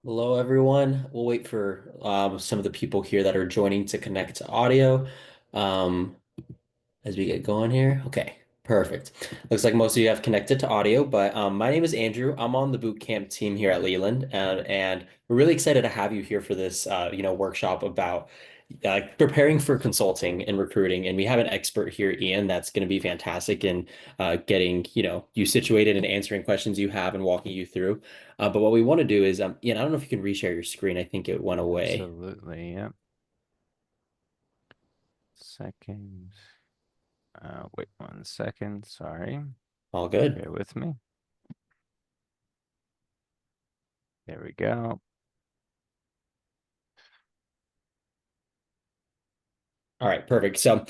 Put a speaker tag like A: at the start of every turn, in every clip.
A: Hello, everyone. We'll wait for some of the people here that are joining to connect to audio um, as we get going here. Okay, perfect. Looks like most of you have connected to audio, but my name is Andrew. I'm on the boot camp team here at Leland, and we're really excited to have you here for this, workshop about preparing for consulting and recruiting. And we have an expert here, Ian, that's going to be fantastic in getting, you situated and answering questions you have and walking you through. But what we want to do is, Ian, I don't know if you can reshare your screen. I think it went away.
B: Absolutely. Yeah. Second. Wait 1 second. Sorry.
A: All good.
B: Bear with me. There we go.
A: All right, perfect. So,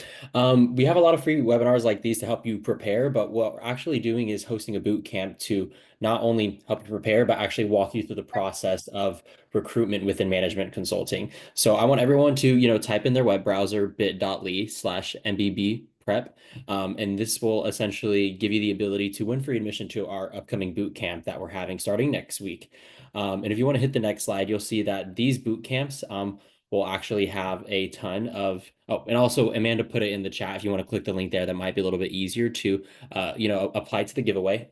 A: we have a lot of free webinars like these to help you prepare, but what we're actually doing is hosting a boot camp to not only help you prepare, but actually walk you through the process of recruitment within management consulting. So, I want everyone to, type in their web browser bit.ly/MBB prep. And this will essentially give you the ability to win free admission to our upcoming boot camp that we're having starting next week. And if you want to hit the next slide, you'll see that these boot camps, we'll actually have a ton of, oh, and also Amanda put it in the chat. If you want to click the link there, that might be a little bit easier to, apply to the giveaway.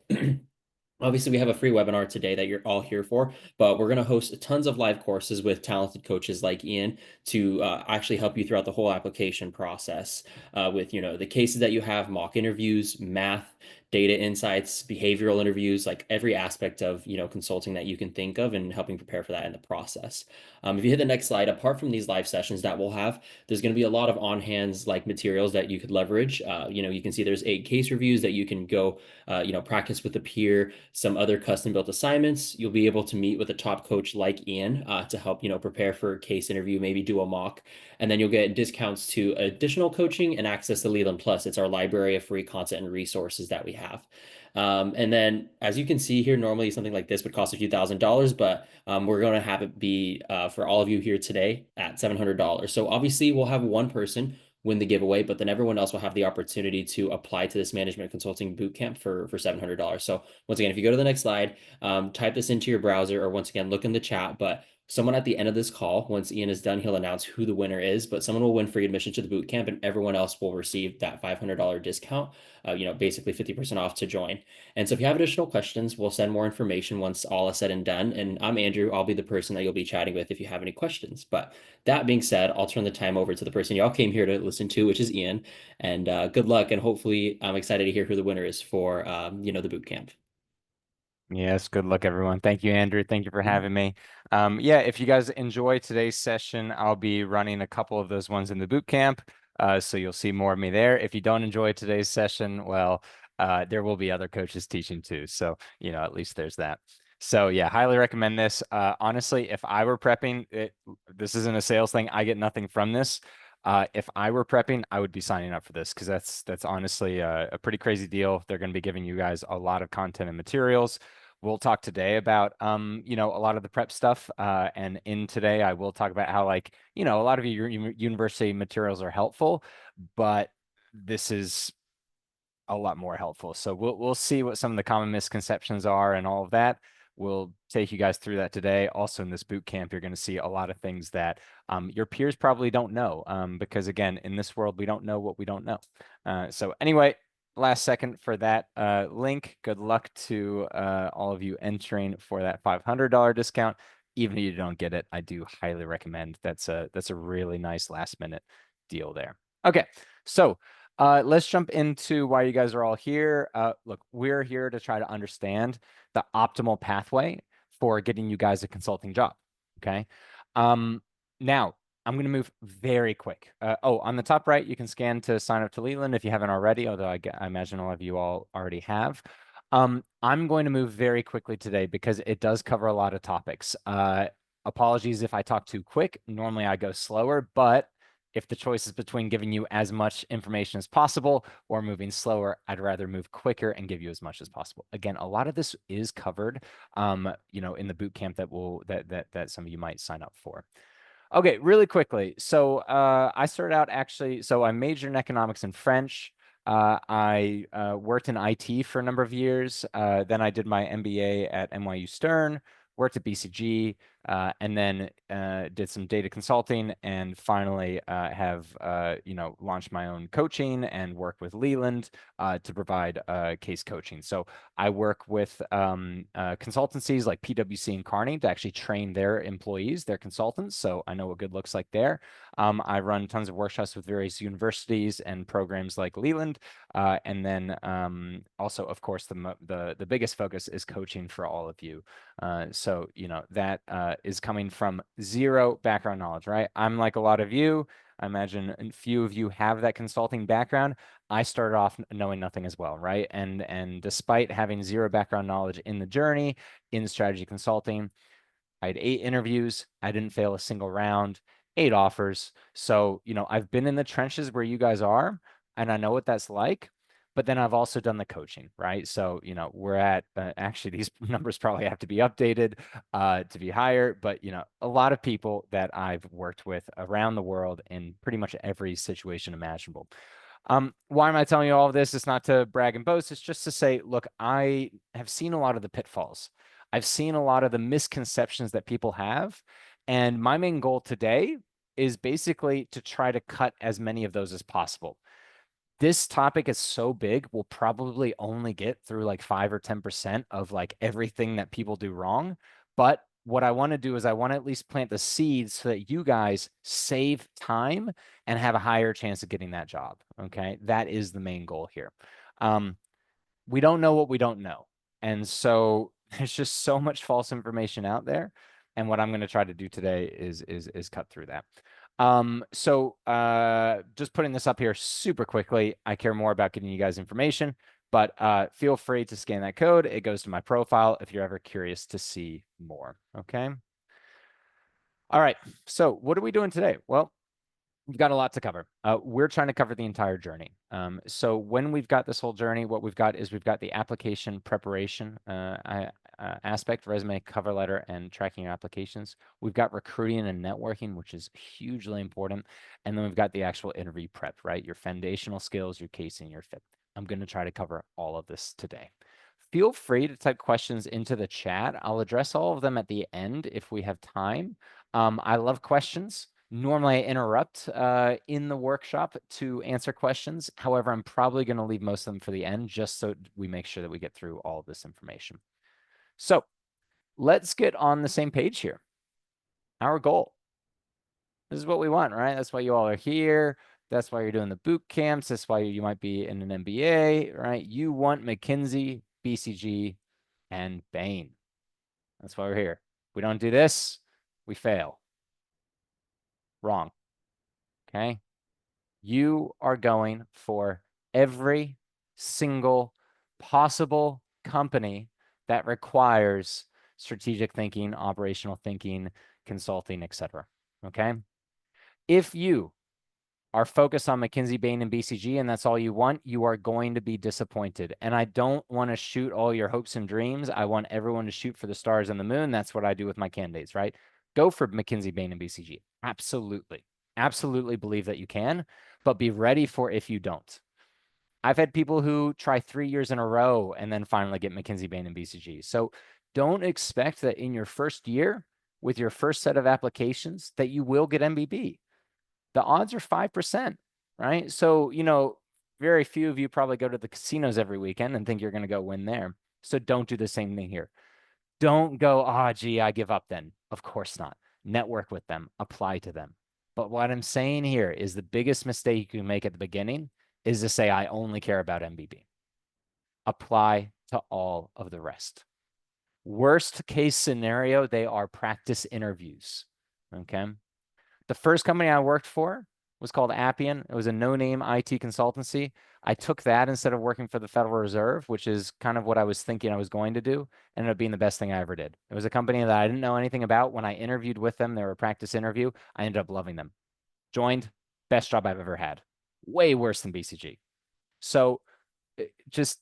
A: Obviously, we have a free webinar today that you're all here for, but we're going to host tons of live courses with talented coaches like Ian to actually help you throughout the whole application process with, the cases that you have, mock interviews, math, data insights, behavioral interviews, like every aspect of, consulting that you can think of and helping prepare for that in the process. If you hit the next slide, apart from these live sessions that we'll have, there's going to be a lot of on-hands like materials that you could leverage. You can see there's 8 case reviews that you can go, practice with a peer, some other custom built assignments. You'll be able to meet with a top coach like Ian to help, prepare for a case interview, maybe do a mock. And then you'll get discounts to additional coaching and access to Leland Plus. It's our library of free content and resources that we have. And then, as you can see here, normally something like this would cost a few $1,000s, but we're going to have it be for all of you here today at $700. So obviously, we'll have one person win the giveaway, but then everyone else will have the opportunity to apply to this management consulting bootcamp for $700. So once again, if you go to the next slide, type this into your browser, or once again, look in the chat. But someone at the end of this call, once Ian is done, he'll announce who the winner is. But someone will win free admission to the bootcamp, and everyone else will receive that $500 discount. Basically 50% off to join. And so if you have additional questions, we'll send more information once all is said and done. And I'm Andrew. I'll be the person that you'll be chatting with if you have any questions. But that being said, I'll turn the time over to the person y'all came here to listen to, which is Ian. And good luck. And hopefully, I'm excited to hear who the winner is for, the boot camp.
B: Yes, good luck, everyone. Thank you, Andrew. Thank you for having me. Yeah, if you guys enjoy today's session, I'll be running a couple of those ones in the boot camp. So you'll see more of me there. If you don't enjoy today's session, well, there will be other coaches teaching too. So, at least there's that. So yeah, highly recommend this. Honestly, if I were prepping, this isn't a sales thing. I get nothing from this. If I were prepping, I would be signing up for this because that's honestly a pretty crazy deal. They're going to be giving you guys a lot of content and materials. We'll talk today about a lot of the prep stuff. And in today, I will talk about how a lot of your university materials are helpful, but this is a lot more helpful. So we'll see what some of the common misconceptions are and all of that. We'll take you guys through that today. Also in this boot camp, you're going to see a lot of things that your peers probably don't know because again, in this world, we don't know what we don't know. So anyway, last second for that link. Good luck to all of you entering for that $500 discount. Even if you don't get it, I do highly recommend. That's a really nice last minute deal there. Okay, so let's jump into why you guys are all here. Look, we're here to try to understand the optimal pathway for getting you guys a consulting job. Okay. Now I'm going to move very quick. On the top right, you can scan to sign up to Leland if you haven't already, although I imagine a lot of you all already have. I'm going to move very quickly today because it does cover a lot of topics. Apologies if I talk too quick. Normally I go slower, but if the choice is between giving you as much information as possible or moving slower, I'd rather move quicker and give you as much as possible. Again, a lot of this is covered, in the boot camp that some of you might sign up for. Okay, really quickly. So I started out so I majored in economics and French. I worked in IT for a number of years. Then I did my MBA at NYU Stern, worked at BCG, And then did some data consulting, and finally have launched my own coaching and work with Leland to provide case coaching. So I work with consultancies like PwC and Carney to actually train their employees, their consultants. So I know what good looks like there. I run tons of workshops with various universities and programs like Leland. And then also, of course, the biggest focus is coaching for all of you. So, that is coming from zero background knowledge, right? I'm like a lot of you. I imagine a few of you have that consulting background. I started off knowing nothing as well, right? And despite having zero background knowledge in the journey in strategy consulting, I had 8 interviews. I didn't fail a single round, 8 offers. So, I've been in the trenches where you guys are, and I know what that's like. But then I've also done the coaching, right? So, we're at actually these numbers probably have to be updated to be higher. But, a lot of people that I've worked with around the world in pretty much every situation imaginable. Why am I telling you all of this? It's not to brag and boast. It's just to say, look, I have seen a lot of the pitfalls. I've seen a lot of the misconceptions that people have. And my main goal today is basically to try to cut as many of those as possible. This topic is so big, we'll probably only get through like 5 or 10% of like everything that people do wrong. But what I want to do is I want to at least plant the seeds so that you guys save time and have a higher chance of getting that job. Okay. That is the main goal here. We don't know what we don't know. And so there's just so much false information out there. And what I'm going to try to do today is cut through that. Just putting this up here super quickly. I care more about getting you guys information, but feel free to scan that code. It goes to my profile if you're ever curious to see more. Okay. All right. So what are we doing today? Well, we've got a lot to cover. We're trying to cover the entire journey. So when we've got this whole journey, what we've got is we've got the application preparation aspect, resume, cover letter, and tracking your applications. We've got recruiting and networking, which is hugely important. And then we've got the actual interview prep, right? Your foundational skills, your casing, your fit. I'm going to try to cover all of this today. Feel free to type questions into the chat. I'll address all of them at the end if we have time. I love questions. Normally, I interrupt in the workshop to answer questions. However, I'm probably going to leave most of them for the end just so we make sure that we get through all of this information. So let's get on the same page here. Our goal. This is what we want, right? That's why you all are here. That's why you're doing the boot camps. That's why you might be in an MBA, right? You want McKinsey, BCG, and Bain. That's why we're here. We don't do this, we fail. Wrong. Okay. You are going for every single possible company that requires strategic thinking, operational thinking, consulting, etc. Okay. If you are focused on McKinsey, Bain, and BCG, and that's all you want, you are going to be disappointed. And I don't want to shoot all your hopes and dreams. I want everyone to shoot for the stars and the moon. That's what I do with my candidates, right? Go for McKinsey, Bain, and BCG. Absolutely. Absolutely believe that you can, but be ready for if you don't. I've had people who try 3 years in a row and then finally get McKinsey, Bain, and BCG. So don't expect that in your first year with your first set of applications that you will get MBB. The odds are 5%, right? So, very few of you probably go to the casinos every weekend and think you're going to go win there. So don't do the same thing here. Don't go, gee, I give up then. Of course not. Network with them, apply to them. But what I'm saying here is the biggest mistake you can make at the beginning is to say, I only care about MBB. Apply to all of the rest. Worst case scenario, they are practice interviews. Okay. The first company I worked for was called Appian. It was a no-name IT consultancy. I took that instead of working for the Federal Reserve, which is kind of what I was thinking I was going to do. Ended up being the best thing I ever did. It was a company that I didn't know anything about. When I interviewed with them, they were a practice interview. I ended up loving them. Joined, best job I've ever had. Way worse than BCG. So just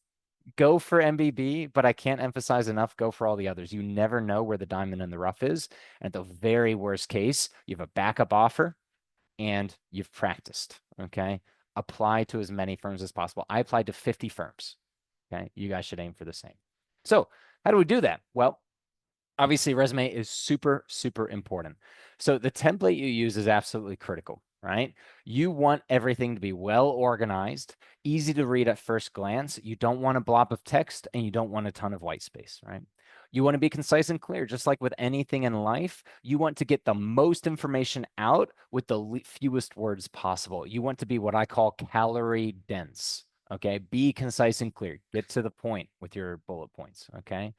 B: go for MBB, but I can't emphasize enough, go for all the others. You never know where the diamond in the rough is. And at the very worst case, you have a backup offer and you've practiced, okay? Apply to as many firms as possible. I applied to 50 firms, okay? You guys should aim for the same. So how do we do that? Well, Obviously, resume is super, super important. So the template you use is absolutely critical, right? You want everything to be well organized, easy to read at first glance. You don't want a blob of text and you don't want a ton of white space, right? You want to be concise and clear, just like with anything in life. You want to get the most information out with the fewest words possible. You want to be what I call calorie dense. Okay. Be concise and clear. Get to the point with your bullet points. Okay.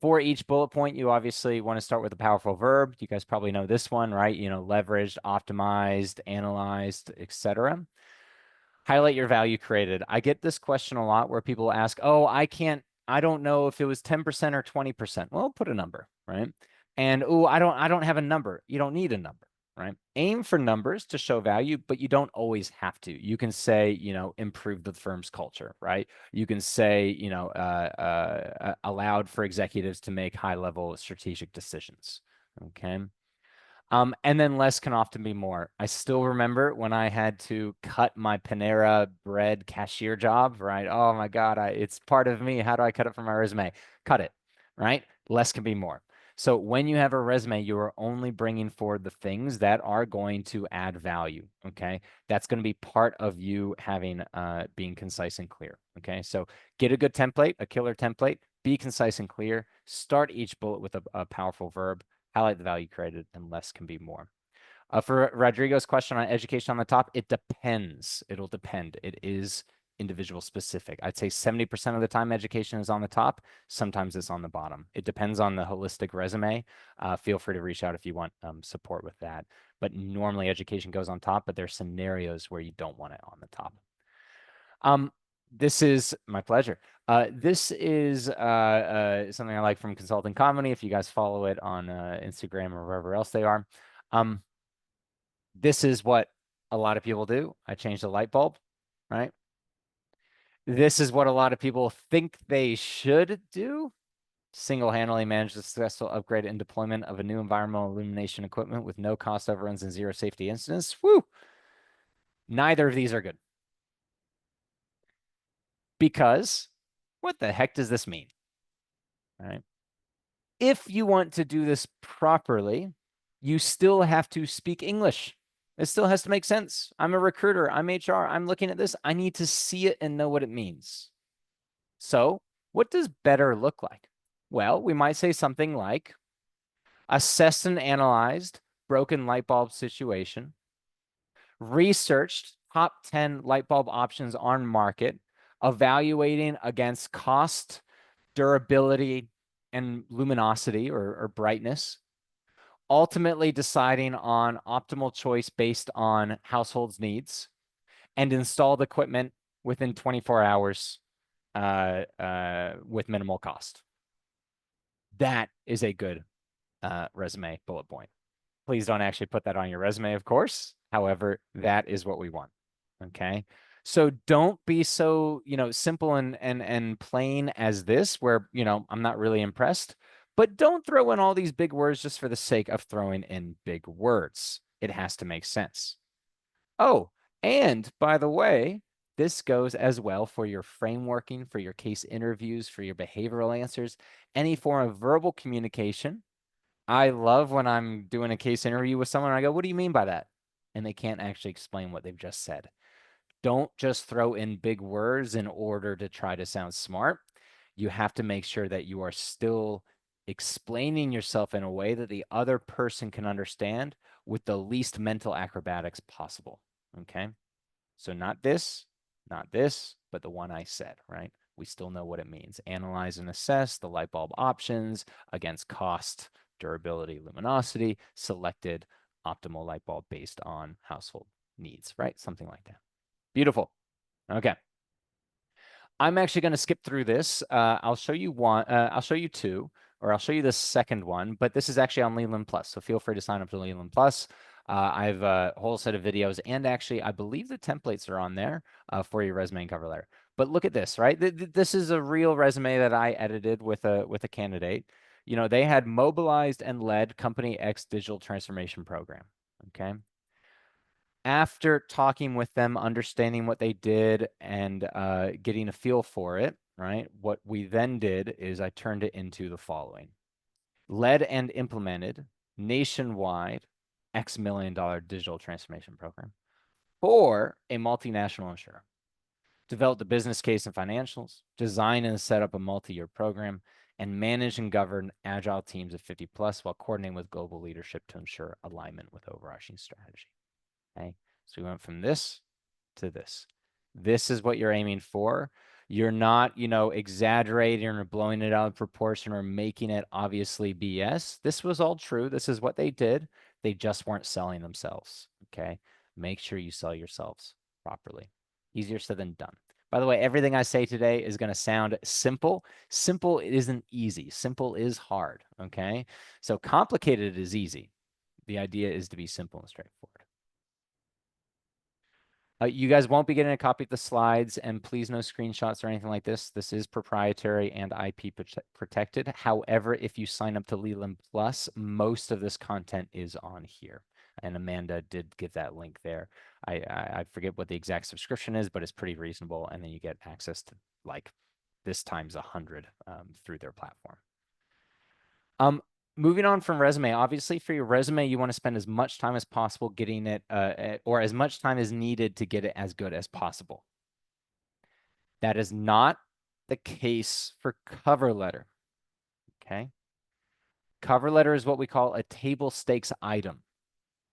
B: For each bullet point, you obviously want to start with a powerful verb. You guys probably know this one, right? You know, leveraged, optimized, analyzed, etc. Highlight your value created. I get this question a lot where people ask, oh, I don't know if it was 10% or 20%. Well, put a number, right? And oh, I don't have a number. You don't need a number, right? Aim for numbers to show value, but you don't always have to. You can say, you know, improve the firm's culture, right? You can say, you know, allowed for executives to make high level strategic decisions. Okay. And then less can often be more. I still remember when I had to cut my Panera Bread cashier job, right? Oh my God, it's part of me. How do I cut it from my resume? Cut it, right? Less can be more. So when you have a resume, you are only bringing forward the things that are going to add value. Okay, that's going to be part of you having being concise and clear. Okay, so get a good template, a killer template. Be concise and clear. Start each bullet with a powerful verb. Highlight the value created, and less can be more. For Rodrigo's question on education on the top, it depends. It'll depend. It is individual specific. I'd say 70% of the time education is on the top. Sometimes it's on the bottom. It depends on the holistic resume. Feel free to reach out if you want support with that. But normally education goes on top, but there's scenarios where you don't want it on the top. This is my pleasure. This is something I like from Consulting Comedy. If you guys follow it on Instagram or wherever else they are. This is what a lot of people do. I changed the light bulb, right? This is what a lot of people think they should do. Single-handedly manage the successful upgrade and deployment of a new environmental illumination equipment with no cost overruns and zero safety incidents. Woo! Neither of these are good. Because what the heck does this mean? All right. If you want to do this properly, you still have to speak English. It still has to make sense. I'm a recruiter. I'm HR. I'm looking at this. I need to see it and know what it means. So what does better look like? Well, we might say something like assessed and analyzed broken light bulb situation, researched top 10 light bulb options on market, evaluating against cost, durability, and luminosity or brightness, ultimately deciding on optimal choice based on household's needs, and installed equipment within 24 hours with minimal cost. That is a good resume bullet point. Please don't actually put that on your resume, of course. However, that is what we want. Okay. So don't be so, you know, simple and plain as this, where, you know, I'm not really impressed. But don't throw in all these big words just for the sake of throwing in big words. It has to make sense. Oh, and by the way, this goes as well for your frameworking, for your case interviews, for your behavioral answers, any form of verbal communication. I love when I'm doing a case interview with someone and I go, what do you mean by that? And they can't actually explain what they've just said. Don't just throw in big words in order to try to sound smart. You have to make sure that you are still explaining yourself in a way that the other person can understand with the least mental acrobatics possible. Okay. So not this, but the one I said, right? We still know what it means. Analyze and assess the light bulb options against cost, durability, luminosity, selected optimal light bulb based on household needs, right? Something like that. Beautiful. Okay. I'm actually going to skip through this. I'll show you one. I'll show you two, or I'll show you the second one, but this is actually on Leland Plus. So feel free to sign up to Leland Plus. I have a whole set of videos, and actually, I believe the templates are on there for your resume and cover letter. But look at this, right? This is a real resume that I edited with a candidate. You know, they had mobilized and led Company X digital transformation program. Okay. After talking with them, understanding what they did, and getting a feel for it, right? What we then did is I turned it into the following. led and implemented nationwide $X million digital transformation program for a multinational insurer. Develop the business case and financials, design and set up a multi-year program, and manage and govern agile teams of 50 plus while coordinating with global leadership to ensure alignment with overarching strategy. Okay, so we went from this to this. This is what you're aiming for. You're not, exaggerating or blowing it out of proportion or making it obviously BS. This was all true. This is what they did. They just weren't selling themselves. Okay, make sure you sell yourselves properly. Easier said than done. By the way, everything I say today is going to sound simple. Simple isn't easy. Simple is hard. Okay, so complicated is easy. The idea is to be simple and straightforward. You guys won't be getting a copy of the slides, and please no screenshots or anything like this. This is proprietary and IP protected. However, if you sign up to Leland Plus, most of this content is on here. And Amanda did give that link there. I forget what the exact subscription is, but it's pretty reasonable. And then you get access to like this times 100 through their platform. Moving on from resume, obviously for your resume, you want to spend as much time as possible getting it, or as much time as needed to get it as good as possible. That is not the case for cover letter. Okay. Cover letter is what we call a table stakes item.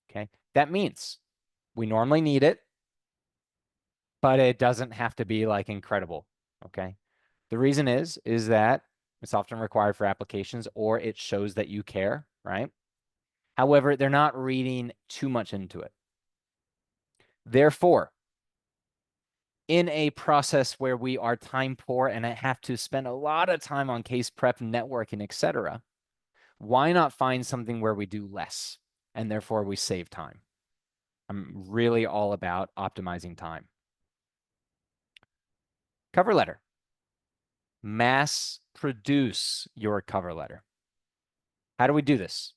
B: Okay. That means we normally need it, but it doesn't have to be like incredible. Okay. The reason is that it's often required for applications or it shows that you care, right? However, they're not reading too much into it. Therefore, in a process where we are time poor and I have to spend a lot of time on case prep, networking, etc., why not find something where we do less and therefore we save time? I'm really all about optimizing time. Cover letter. Mass produce your cover letter. How do we do this?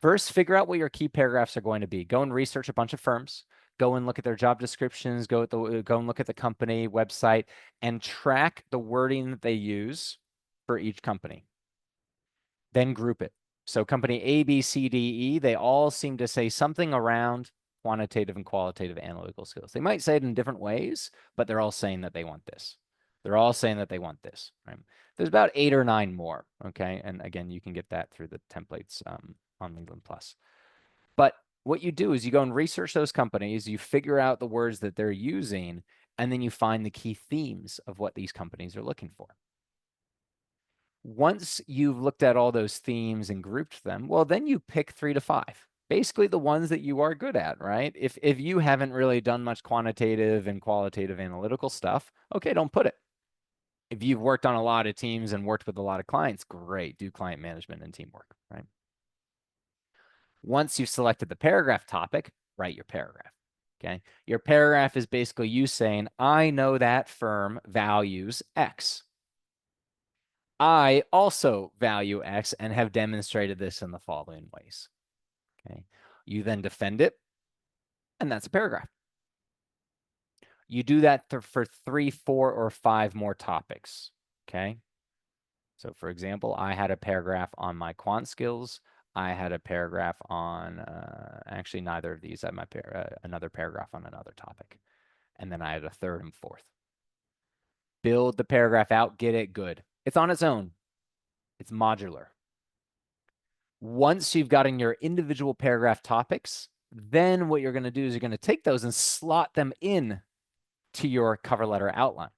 B: First, figure out what your key paragraphs are going to be. Go and research a bunch of firms. Go and look at their job descriptions. Go and look at the company website and track the wording that they use for each company. Then group it. So company A, B, C, D, E, they all seem to say something around quantitative and qualitative analytical skills. They might say it in different ways, but they're all saying that they want this. They're all saying that they want this, right? There's about 8 or 9 more, okay? And again, you can get that through the templates on Leland Plus. But what you do is you go and research those companies, you figure out the words that they're using, and then you find the key themes of what these companies are looking for. Once you've looked at all those themes and grouped them, well, then you pick 3 to 5. Basically the ones that you are good at, right? If you haven't really done much quantitative and qualitative analytical stuff, okay, don't put it. If you've worked on a lot of teams and worked with a lot of clients, great, do client management and teamwork, right? Once you've selected the paragraph topic, write your paragraph, okay? Your paragraph is basically you saying, I know that firm values X. I also value X and have demonstrated this in the following ways, okay? You then defend it, and that's a paragraph. You do that for 3, 4, or 5 more topics, okay? So for example, I had a paragraph on my quant skills. I had a paragraph on, actually neither of these. I had my another paragraph on another topic. And then I had a 3rd and 4th. Build the paragraph out, get it good. It's on its own. It's modular. Once you've gotten your individual paragraph topics, then what you're going to do is you're going to take those and slot them in to your cover letter outline,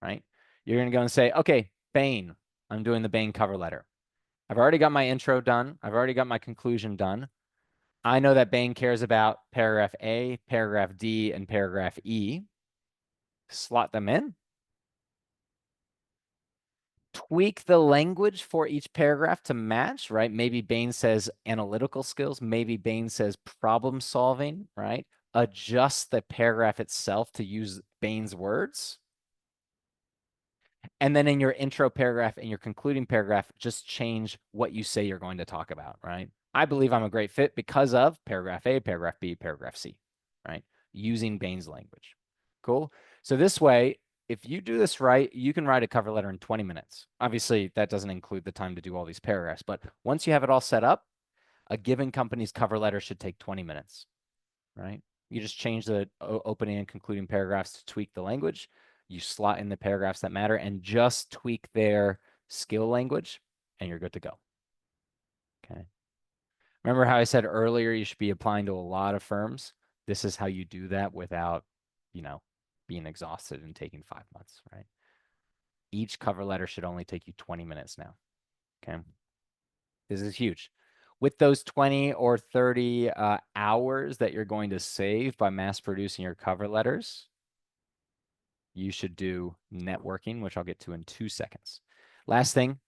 B: right? You're going to go and say, okay, Bain, I'm doing the Bain cover letter. I've already got my intro done. I've already got my conclusion done. I know that Bain cares about paragraph A, paragraph D, and paragraph E. Slot them in. Tweak the language for each paragraph to match, right? Maybe Bain says analytical skills. Maybe Bain says problem solving, right? Adjust the paragraph itself to use Bain's words. And then in your intro paragraph and your concluding paragraph, just change what you say you're going to talk about, right? I believe I'm a great fit because of paragraph A, paragraph B, paragraph C, right? Using Bain's language. Cool. So this way, If you do this right, you can write a cover letter in 20 minutes. Obviously, that doesn't include the time to do all these paragraphs, but once you have it all set up, a given company's cover letter should take 20 minutes, right? You just change the opening and concluding paragraphs to tweak the language. You slot in the paragraphs that matter and just tweak their skill language, and you're good to go. Okay. Remember how I said earlier you should be applying to a lot of firms? This is how you do that without, you know, being exhausted and taking 5 months, right? Each cover letter should only take you 20 minutes now. Okay. This is huge. With those 20 or 30 hours that you're going to save by mass producing your cover letters, you should do networking, which I'll get to in 2 seconds. Last thing,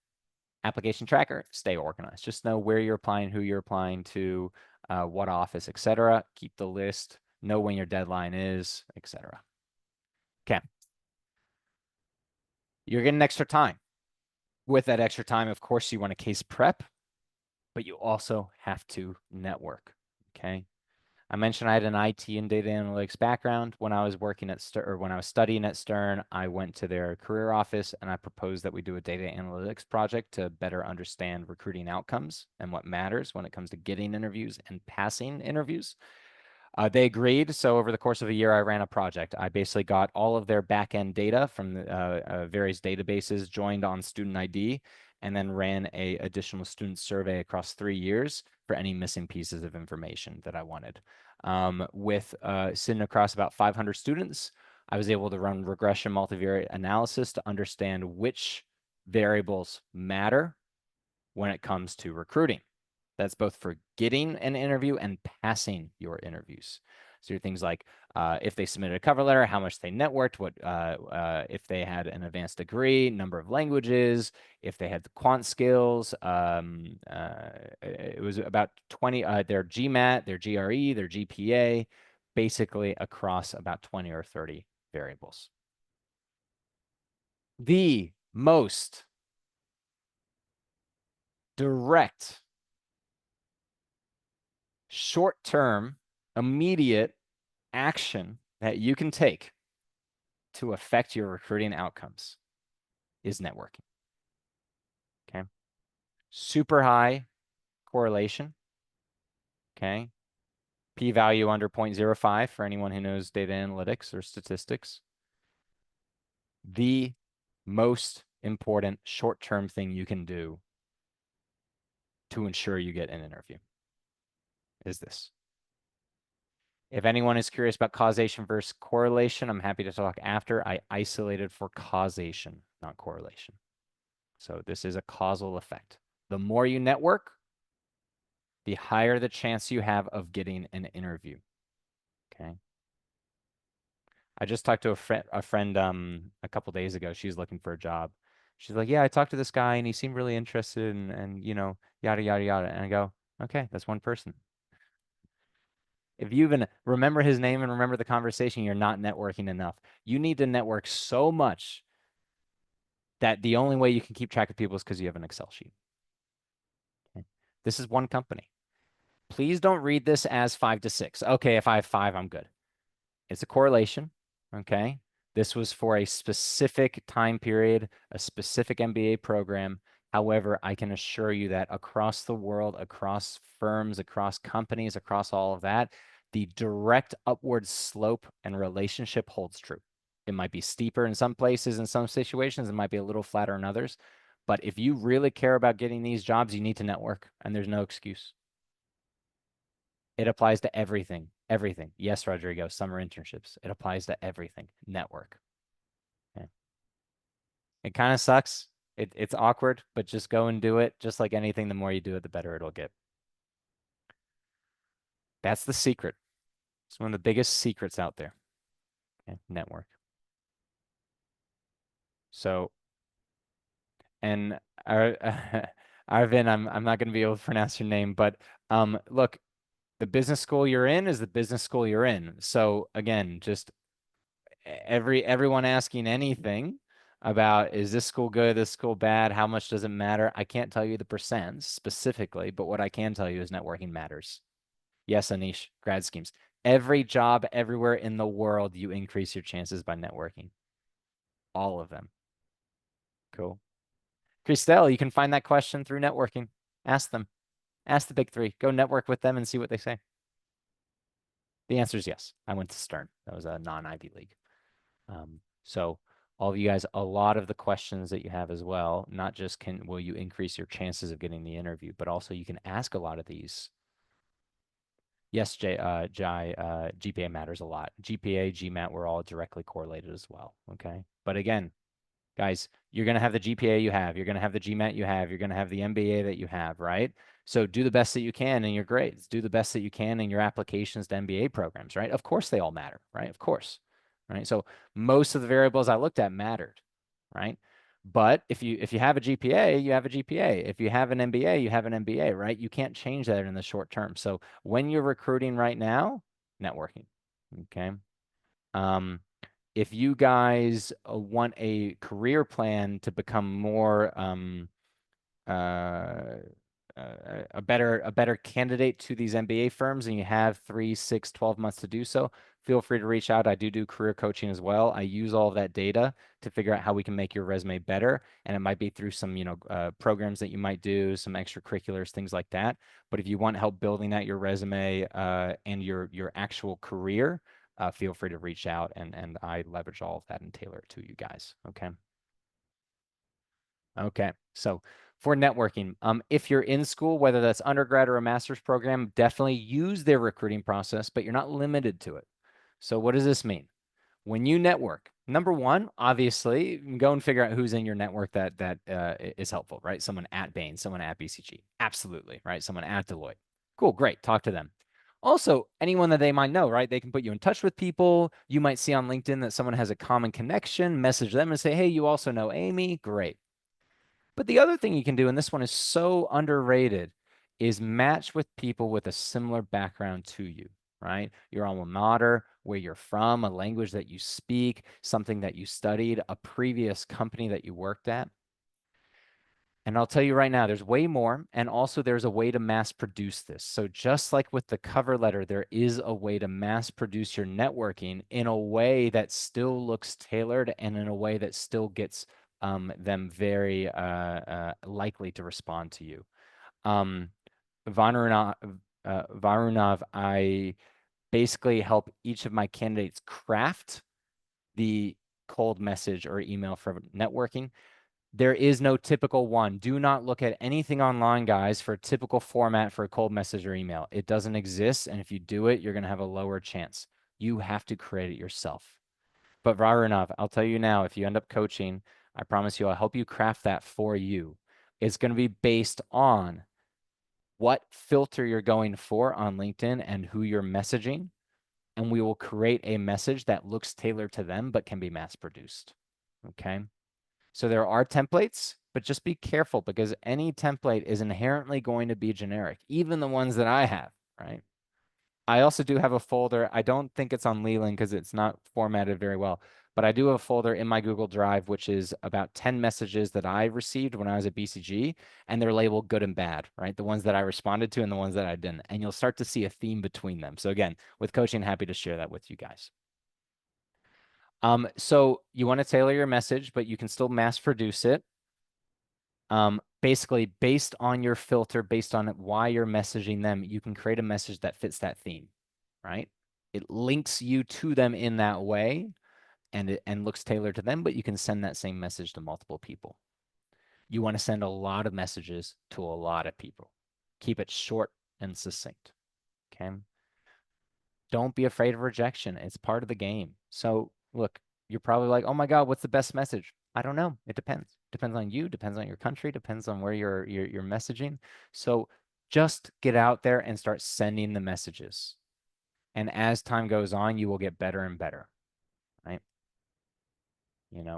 B: application tracker, stay organized. Just know where you're applying, who you're applying to, what office, etc. Keep the list, know when your deadline is, etc. Okay. You're getting extra time. With that extra time, of course, you want to case prep, but you also have to network. Okay. I mentioned I had an IT and data analytics background. When I was working at Stern, or when I was studying at Stern, I went to their career office and I proposed that we do a data analytics project to better understand recruiting outcomes and what matters when it comes to getting interviews and passing interviews. They agreed. So over the course of a year, I ran a project. I basically got all of their back-end data from the, various databases, joined on student ID, and then ran a additional student survey across 3 years for any missing pieces of information that I wanted. With sitting across about 500 students, I was able to run regression multivariate analysis to understand which variables matter when it comes to recruiting. That's both for getting an interview and passing your interviews. So your things like if they submitted a cover letter, how much they networked, what if they had an advanced degree, number of languages, if they had the quant skills. It was about 20, their GMAT, their GRE, their GPA, basically across about 20 or 30 variables. The most direct, short-term, immediate action that you can take to affect your recruiting outcomes is networking. Okay. Super high correlation. Okay. P-value under 0.05 for anyone who knows data analytics or statistics. The most important short-term thing you can do to ensure you get an interview is this. If anyone is curious about causation versus correlation, I'm happy to talk after. I isolated for causation, not correlation. So this is a causal effect. The more you network, the higher the chance you have of getting an interview. Okay. I just talked to a friend a couple days ago. She's looking for a job. She's like, "Yeah, I talked to this guy and he seemed really interested and you know, yada yada yada." And I go, "Okay, that's one person." If you even remember his name and remember the conversation, you're not networking enough. You need to network so much that the only way you can keep track of people is because you have an Excel sheet. Okay? This is one company. Please don't read this as 5 to 6. Okay, if I have 5, I'm good. It's a correlation. Okay. This was for a specific time period, a specific MBA program. However, I can assure you that across the world, across firms, across companies, across all of that, the direct upward slope and relationship holds true. It might be steeper in some places, in some situations, it might be a little flatter in others. But if you really care about getting these jobs, you need to network, and there's no excuse. It applies to everything. Everything. Yes, Rodrigo, summer internships. It applies to everything. Network. Okay. It kind of sucks. It's awkward, but just go and do it. Just like anything, the more you do it, the better it'll get. That's the secret. It's one of the biggest secrets out there. Okay. Network. So, and Arvin, I'm not going to be able to pronounce your name, but look, the business school you're in is the business school you're in. So again, just everyone asking anything about is this school good, this school bad, how much does it matter? I can't tell you the percents specifically, but what I can tell you is networking matters. Yes, Anish, grad schemes. Every job everywhere in the world, you increase your chances by networking. All of them. Cool. Christelle, you can find that question through networking. Ask them. Ask the big three. Go network with them and see what they say. The answer is yes. I went to Stern. That was a non-Ivy League. So all of you guys, a lot of the questions that you have as well, not just will you increase your chances of getting the interview, but also you can ask a lot of these. Yes, Jai, GPA matters a lot. GPA, GMAT, we're all directly correlated as well. Okay. But again, guys, you're going to have the GPA you have. You're going to have the GMAT you have. You're going to have the MBA that you have, right? So do the best that you can in your grades. Do the best that you can in your applications to MBA programs, right? Of course they all matter, right? Of course, right? So most of the variables I looked at mattered, right? But if you have a GPA, you have a GPA. If you have an MBA, you have an MBA, right? You can't change that in the short term. So when you're recruiting right now, networking, okay? If you guys want a career plan to become more uh, a better candidate to these MBA firms, and you have 3, 6, 12 months to do so, feel free to reach out. I do career coaching as well. I use all of that data to figure out how we can make your resume better. And it might be through some, programs that you might do, some extracurriculars, things like that. But if you want help building out your resume and your actual career, feel free to reach out, and I leverage all of that and tailor it to you guys. Okay. Okay. So for networking, if you're in school, whether that's undergrad or a master's program, definitely use their recruiting process, but you're not limited to it. So what does this mean? When you network, number one, obviously, go and figure out who's in your network that is helpful, right? Someone at Bain, someone at BCG, absolutely, right? Someone at Deloitte. Cool, great, talk to them. Also, anyone that they might know, right? They can put you in touch with people. You might see on LinkedIn that someone has a common connection, message them and say, hey, you also know Amy. Great. But the other thing you can do, and this one is so underrated, is match with people with a similar background to you, right? Your alma mater, where you're from, a language that you speak, something that you studied, a previous company that you worked at. And I'll tell you right now, there's way more. And also, there's a way to mass produce this. So, just like with the cover letter, there is a way to mass produce your networking in a way that still looks tailored and in a way that still gets them very likely to respond to you. Um, Varunov, I basically help each of my candidates craft the cold message or email for networking. There is no typical one. Do not look at anything online, guys, for a typical format for a cold message or email. It doesn't exist. And if you do it, you're going to have a lower chance. You have to create it yourself. But Varunov, I'll tell you now, if you end up coaching, I promise you, I'll help you craft that for you. It's going to be based on what filter you're going for on LinkedIn and who you're messaging. And we will create a message that looks tailored to them, but can be mass produced. Okay. So there are templates, but just be careful because any template is inherently going to be generic, even the ones that I have, right? I also do have a folder. I don't think it's on Leland because it's not formatted very well, but I do have a folder in my Google Drive, which is about 10 messages that I received when I was at BCG, and they're labeled good and bad, right? The ones that I responded to and the ones that I didn't. And you'll start to see a theme between them. So again, with coaching, happy to share that with you guys. So you want to tailor your message, but you can still mass produce it. Basically, based on your filter, based on why you're messaging them, you can create a message that fits that theme, right? It links you to them in that way and looks tailored to them, but you can send that same message to multiple people. You want to send a lot of messages to a lot of people. Keep it short and succinct, okay? Don't be afraid of rejection. It's part of the game. So look, you're probably like, oh my God, what's the best message? I don't know. It depends. Depends on you, depends on your country, depends on where you're messaging. So just get out there and start sending the messages. And as time goes on, you will get better and better, right?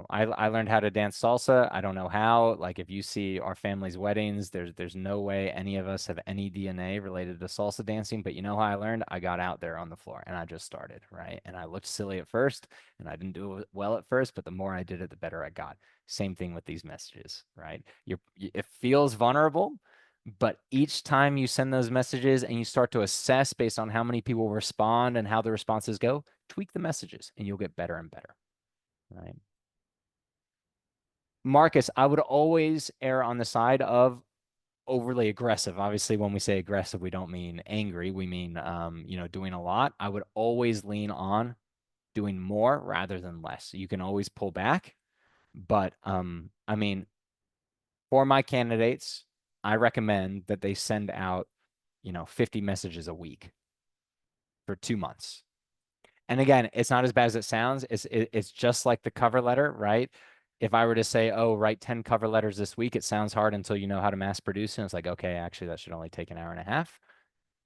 B: I learned how to dance salsa. I don't know how. Like if you see our family's weddings, there's no way any of us have any DNA related to salsa dancing. But you know how I learned? I got out there on the floor and I just started, right? And I looked silly at first and I didn't do it well at first, but the more I did it, the better I got. Same thing with these messages, right? It feels vulnerable, but each time you send those messages and you start to assess based on how many people respond and how the responses go, tweak the messages and you'll get better and better, right? Marcus, I would always err on the side of overly aggressive. Obviously, when we say aggressive, we don't mean angry. We mean, doing a lot. I would always lean on doing more rather than less. You can always pull back, but I mean, for my candidates, I recommend that they send out, 50 messages a week for 2 months. And again, it's not as bad as it sounds. It's just like the cover letter, right? If I were to say, oh, write 10 cover letters this week, it sounds hard until you know how to mass produce. And it's like, okay, actually, that should only take an hour and a half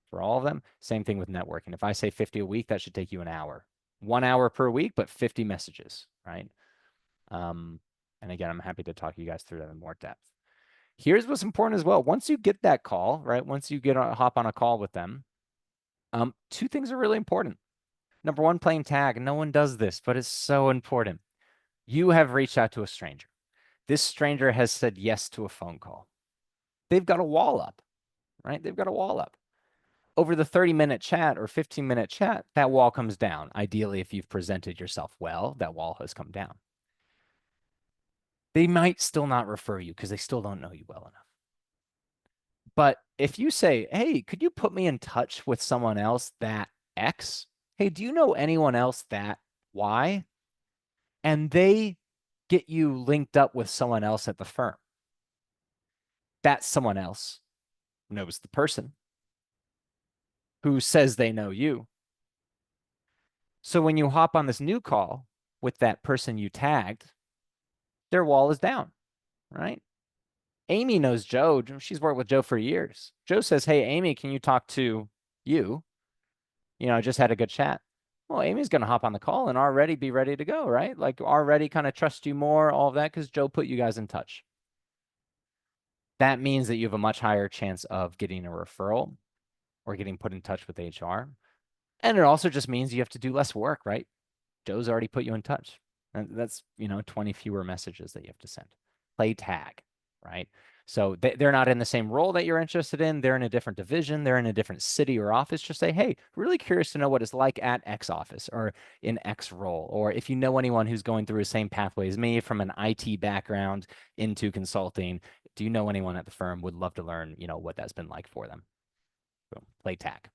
B: for all of them. Same thing with networking. If I say 50 a week, that should take you an hour. 1 hour per week, but 50 messages, right? Um, and again, I'm happy to talk you guys through that in more depth. Here's what's important as well. Once you get that call, right? Once you hop on a call with them, two things are really important. Number one, playing tag. No one does this, but it's so important. You have reached out to a stranger. This stranger has said yes to a phone call. They've got a wall up, right? They've got a wall up. Over the 30-minute chat or 15-minute chat, that wall comes down. Ideally, if you've presented yourself well, that wall has come down. They might still not refer you because they still don't know you well enough. But if you say, hey, could you put me in touch with someone else that X? Hey, do you know anyone else that Y? And they get you linked up with someone else at the firm. That someone else knows the person who says they know you. So when you hop on this new call with that person you tagged, their wall is down, right? Amy knows Joe. She's worked with Joe for years. Joe says, hey, Amy, can you talk to you? Just had a good chat. Well, Amy's going to hop on the call and already be ready to go, right? Like already kind of trust you more, all of that, because Joe put you guys in touch. That means that you have a much higher chance of getting a referral or getting put in touch with HR. And it also just means you have to do less work, right? Joe's already put you in touch. And that's, 20 fewer messages that you have to send. Play tag, right? So they're not in the same role that you're interested in. They're in a different division. They're in a different city or office. Just say, hey, really curious to know what it's like at X office or in X role. Or if you know anyone who's going through the same pathway as me from an IT background into consulting, do you know anyone at the firm? Would love to learn, what that's been like for them. Boom, play tag.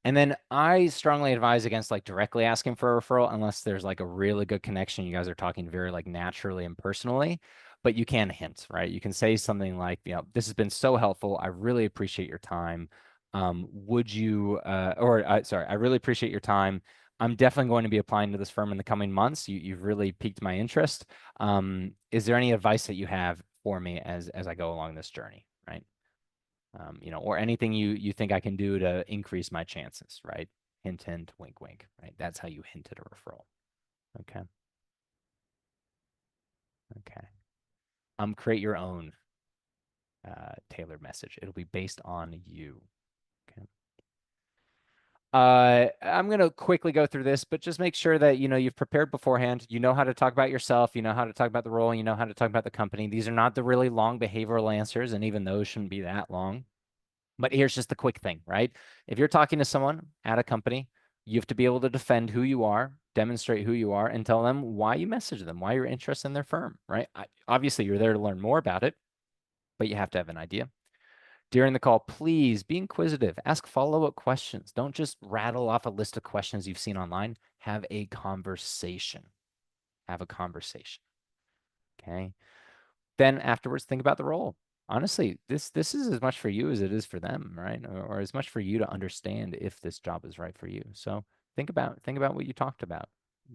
B: And then I strongly advise against like directly asking for a referral unless there's like a really good connection. You guys are talking very like naturally and personally, but you can hint, right? You can say something like, this has been so helpful. I really appreciate your time. Would you, sorry, I really appreciate your time. I'm definitely going to be applying to this firm in the coming months. You've really piqued my interest. Is there any advice that you have for me as I go along this journey, right? Or anything you think I can do to increase my chances, right? Hint, hint, wink, wink, right? That's how you hint at a referral. Okay. Okay. Create your own tailored message. It'll be based on you. Okay. I'm gonna quickly go through this, but just make sure that you've prepared beforehand. You know how to talk about yourself. You know how to talk about the role. You know how to talk about the company. These are not the really long behavioral answers, and even those shouldn't be that long. But here's just the quick thing, right? If you're talking to someone at a company, you have to be able to defend who you are, demonstrate who you are, and tell them why you message them, why you're interested in their firm, right? Obviously, you're there to learn more about it, but you have to have an idea. During the call, please be inquisitive. Ask follow-up questions. Don't just rattle off a list of questions you've seen online. Have a conversation. Have a conversation. Okay. Then afterwards, think about the role. Honestly, this is as much for you as it is for them, right? Or as much for you to understand if this job is right for you. So think about what you talked about.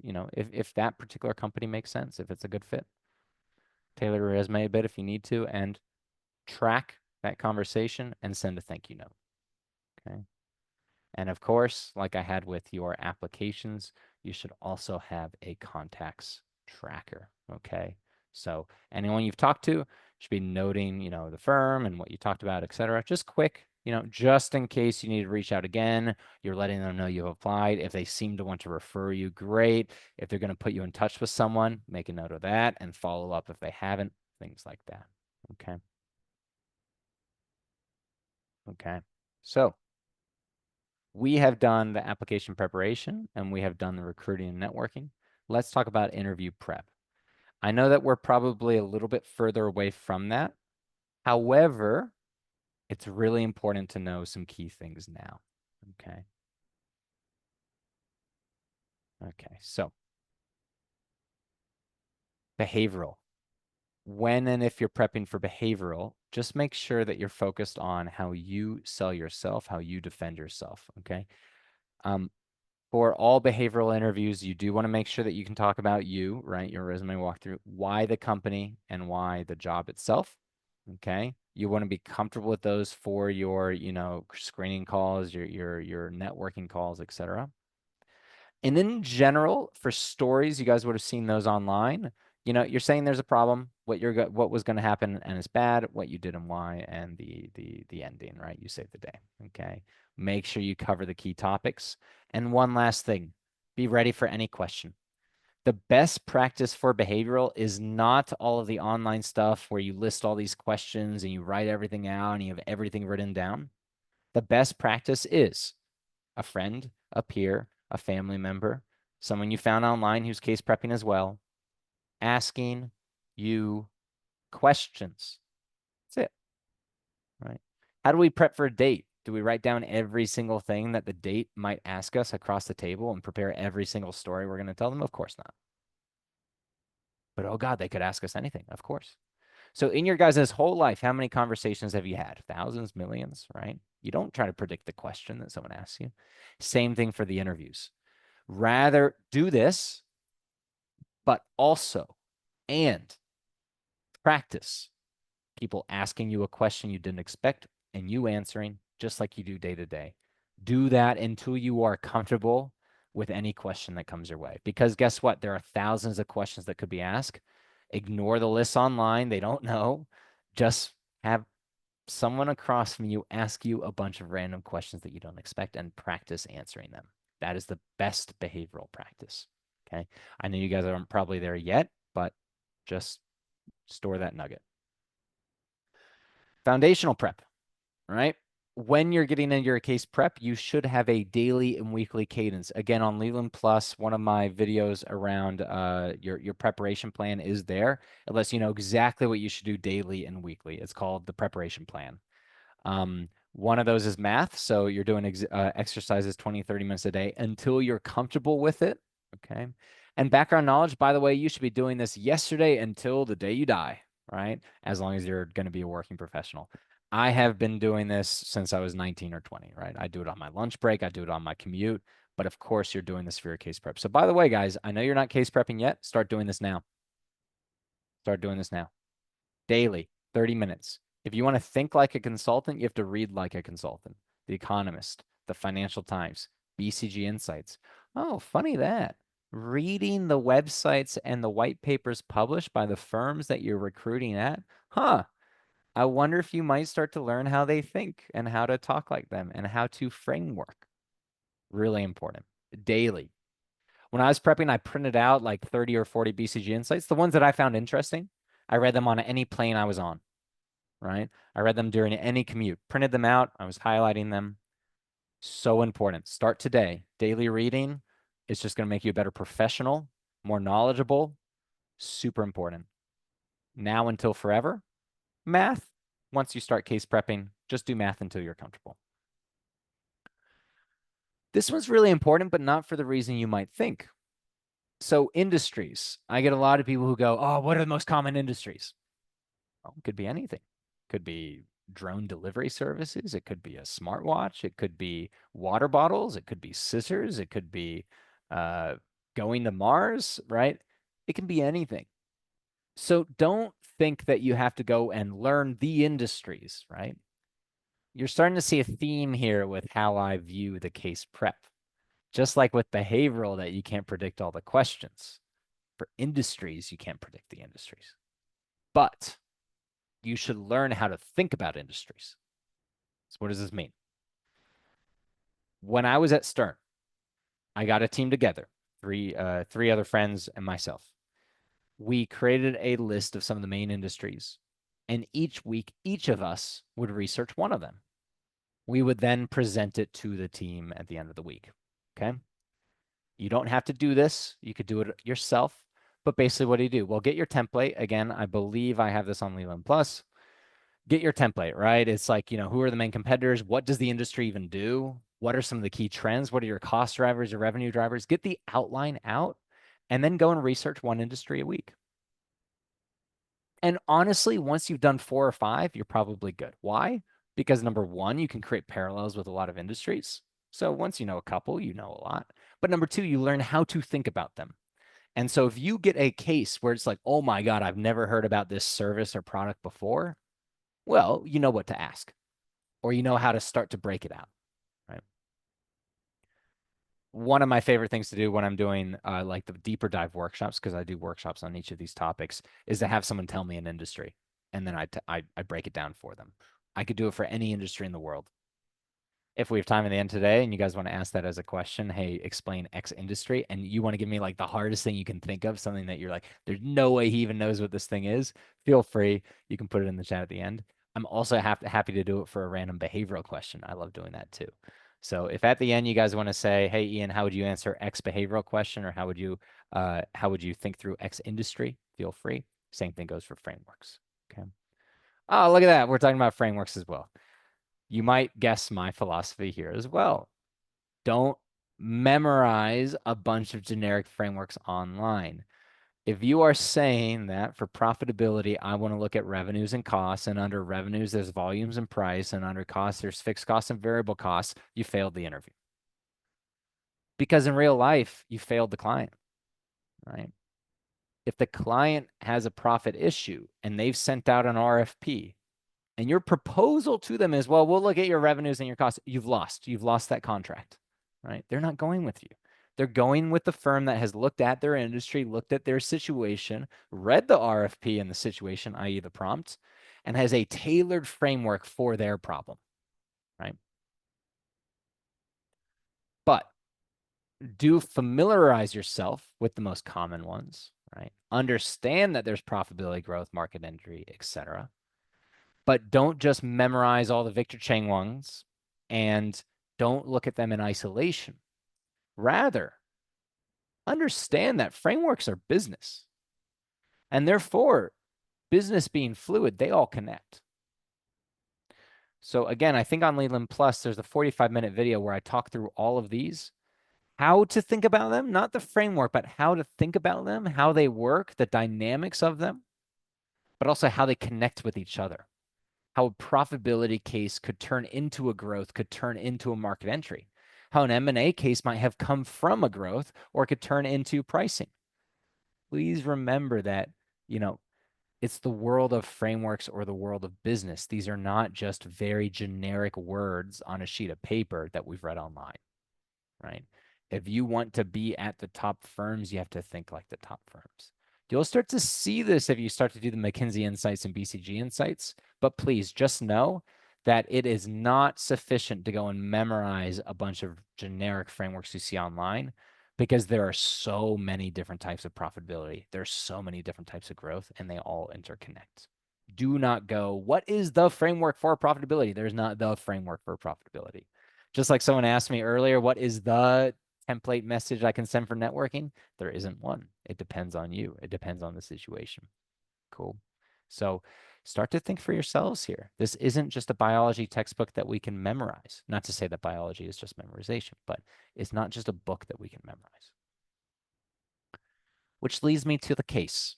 B: If that particular company makes sense, if it's a good fit. Tailor your resume a bit if you need to, and track that conversation and send a thank you note. Okay. And of course, like I had with your applications, you should also have a contacts tracker. Okay. So anyone you've talked to should be noting, the firm and what you talked about, et cetera. Just quick, just in case you need to reach out again, you're letting them know you've applied. If they seem to want to refer you, great. If they're going to put you in touch with someone, make a note of that and follow up if they haven't, things like that. Okay. Okay. So we have done the application preparation and we have done the recruiting and networking. Let's talk about interview prep. I know that we're probably a little bit further away from that. However, it's really important to know some key things now. Okay. Okay. So behavioral. When and if you're prepping for behavioral, just make sure that you're focused on how you sell yourself, how you defend yourself. Okay. Um, for all behavioral interviews, you do want to make sure that you can talk about you, right? Your resume walkthrough, why the company and why the job itself. Okay. You want to be comfortable with those for your, screening calls, your networking calls, etc. And in general, for stories, you guys would have seen those online. You're saying there's a problem, what was going to happen and it's bad, what you did and why, and the ending, right? You saved the day. Okay. Make sure you cover the key topics. And one last thing, be ready for any question. The best practice for behavioral is not all of the online stuff where you list all these questions and you write everything out and you have everything written down. The best practice is a friend, a peer, a family member, someone you found online who's case prepping as well, asking you questions. That's it, right? How do we prep for a date? Do we write down every single thing that the date might ask us across the table and prepare every single story we're going to tell them? Of course not. But oh God, they could ask us anything, of course. So in your guys' whole life, how many conversations have you had? Thousands, millions, right? You don't try to predict the question that someone asks you. Same thing for the interviews. Rather do this, but also and practice people asking you a question you didn't expect and you answering just like you do day to day. Do that until you are comfortable with any question that comes your way. Because guess what? There are thousands of questions that could be asked. Ignore the lists online. They don't know. Just have someone across from you ask you a bunch of random questions that you don't expect and practice answering them. That is the best behavioral practice. Okay. I know you guys aren't probably there yet, but just store that nugget. Foundational prep, right? When you're getting into your case prep, you should have a daily and weekly cadence. Again, on Leland Plus, one of my videos around your preparation plan is there. It lets you know exactly what you should do daily and weekly. It's called the preparation plan. One of those is math. So you're doing exercises 20, 30 minutes a day until you're comfortable with it. Okay. And background knowledge, by the way, you should be doing this yesterday until the day you die, right? As long as you're going to be a working professional. I have been doing this since I was 19 or 20, right? I do it on my lunch break. I do it on my commute. But of course, you're doing this for your case prep. So by the way, guys, I know you're not case prepping yet. Start doing this now. Start doing this now. Daily, 30 minutes. If you want to think like a consultant, you have to read like a consultant. The Economist, the Financial Times, BCG Insights. Oh, funny that. Reading the websites and the white papers published by the firms that you're recruiting at. Huh. I wonder if you might start to learn how they think and how to talk like them and how to framework. Really important. Daily. When I was prepping, I printed out like 30 or 40 BCG Insights, the ones that I found interesting. I read them on any plane I was on, right? I read them during any commute, printed them out. I was highlighting them. So important. Start today. Daily reading is just going to make you a better professional, more knowledgeable. Super important. Now until forever. Math. Once you start case prepping, just do math until you're comfortable. This one's really important, but not for the reason you might think. So industries, I get a lot of people who go, oh, what are the most common industries? Well, it could be anything. Could be drone delivery services. It could be a smartwatch. It could be water bottles. It could be scissors. It could be uh, going to Mars, right? It can be anything. So don't think that you have to go and learn the industries, right? You're starting to see a theme here with how I view the case prep. Just like with behavioral, that you can't predict all the questions. For industries, you can't predict the industries. But you should learn how to think about industries. So what does this mean? When I was at Stern, I got a team together, three other friends and myself. We created a list of some of the main industries, and each week, each of us would research one of them. We would then present it to the team at the end of the week. Okay. You don't have to do this. You could do it yourself, But basically, what do you do? Well, get your template. Again, I believe I have this on Leland Plus. Get your template, right? It's like, who are the main competitors? What does the industry even do? What are some of the key trends? What are your cost drivers or revenue drivers? Get the outline out and then go and research one industry a week. And honestly, once you've done 4 or 5, you're probably good. Why? Because number one, you can create parallels with a lot of industries. So once you know a couple, you know a lot. But number two, you learn how to think about them. And so if you get a case where it's like, oh my God, I've never heard about this service or product before, well, you know what to ask, or you know how to start to break it out, right? One of my favorite things to do when I'm doing like the deeper dive workshops, because I do workshops on each of these topics, is to have someone tell me an industry, and then I break it down for them. I could do it for any industry in the world. If we have time at the end today and you guys want to ask that as a question, hey, explain X industry, and you want to give me like the hardest thing you can think of, something that you're like, there's no way he even knows what this thing is, feel free. You can put it in the chat at the end. I'm also happy to do it for a random behavioral question. I love doing that too. So if at the end you guys want to say, hey, Ian, how would you answer X behavioral question, or how would you think through X industry? Feel free. Same thing goes for frameworks. Okay. Oh, look at that. We're talking about frameworks as well. You might guess my philosophy here as well. Don't memorize a bunch of generic frameworks online. If you are saying that for profitability, I want to look at revenues and costs, and under revenues, there's volumes and price, and under costs, there's fixed costs and variable costs, you failed the interview. Because in real life, you failed the client, right? If the client has a profit issue and they've sent out an RFP, and your proposal to them is, well, we'll look at your revenues and your costs, you've lost. You've lost that contract, right? They're not going with you. They're going with the firm that has looked at their industry, looked at their situation, read the RFP and the situation, i.e., the prompt, and has a tailored framework for their problem, right? But do familiarize yourself with the most common ones, right? Understand that there's profitability, growth, market entry, etc. But don't just memorize all the Victor Chang ones, and don't look at them in isolation. Rather, understand that frameworks are business. And therefore, business being fluid, they all connect. So again, I think on Leland Plus, there's a 45-minute video where I talk through all of these, how to think about them, not the framework, but how to think about them, how they work, the dynamics of them, but also how they connect with each other. How a profitability case could turn into a growth, could turn into a market entry. How an M&A case might have come from a growth or could turn into pricing. Please remember that, it's the world of frameworks or the world of business. These are not just very generic words on a sheet of paper that we've read online, right? If you want to be at the top firms, you have to think like the top firms. You'll start to see this if you start to do the McKinsey insights and BCG insights, but please just know that it is not sufficient to go and memorize a bunch of generic frameworks you see online, because there are so many different types of profitability. There's so many different types of growth, and they all interconnect. Do not go, what is the framework for profitability? There's not the framework for profitability. Just like someone asked me earlier, what is the template message I can send for networking? There isn't one. It depends on you. It depends on the situation. Cool. So start to think for yourselves here. This isn't just a biology textbook that we can memorize. Not to say that biology is just memorization, but it's not just a book that we can memorize. Which leads me to the case.